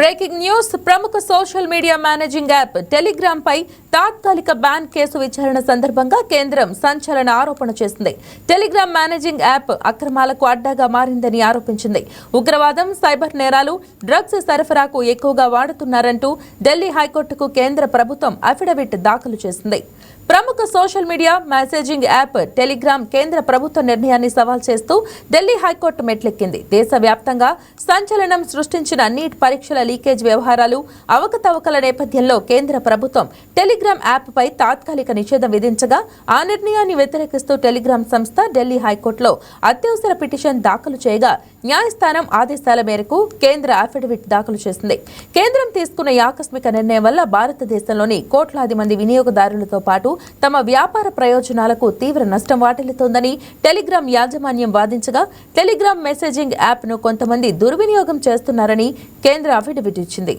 Breaking news ప్రముఖ social media managing app Telegram పై తాత్కాలిక బ్యాన్ కేసు విచారణ సందర్భంగా కేంద్రం సంచలన ఆరోపణ చేసింది. టెలిగ్రామ్ మేనేజింగ్ యాప్ అక్రమాలకు అడ్డాగా మారిందని ఆరోపించింది. ఉగ్రవాదం, సైబర్ నేరాలు, డ్రగ్స్ సరఫరాకు ఎక్కువగా వాడుతున్నారంటూ ఢిల్లీ హైకోర్టుకు కేంద్ర ప్రభుత్వం అఫిడవిట్ దాఖలు చేసింది. ప్రముఖ social media messaging app Telegram కేంద్ర ప్రభుత్వ నిర్ణయాన్ని సవాల్ చేస్తూ ఢిల్లీ హైకోర్టు మెట్లెక్కింది. దేశవ్యాప్తంగా సంచలనం సృష్టించిన నీట్ పరీక్షల లీకేజ్ వ్యవహారాలు, అవకతవకల నేపథ్యంలో కేంద్ర ప్రభుత్వం టెలిగ్రామ్ యాప్ పై తాత్కాలిక నిషేధం విధించగా ఆ నిర్ణయాన్ని వ్యతిరేకిస్తూ టెలిగ్రామ్ సంస్థ ఢిల్లీ హైకోర్టులో అత్యవసర పిటిషన్ దాఖలు చేయగా న్యాయస్థానం ఆదేశాల మేరకు కేంద్ర అఫిడవిట్ దాఖలు చేసింది. కేంద్రం తీసుకున్న ఈ ఆకస్మిక నిర్ణయం వల్ల భారతదేశంలోని కోట్లాది మంది వినియోగదారులతో పాటు తమ వ్యాపార ప్రయోజనాలకు తీవ్ర నష్టం వాటిల్లుతోందని టెలిగ్రామ్ యాజమాన్యం వాదించగా, టెలిగ్రామ్ మెసేజింగ్ యాప్ ను కొంతమంది దుర్వినియోగం చేస్తున్నారని కేంద్ర అఫిడవిట్ ఇచ్చింది.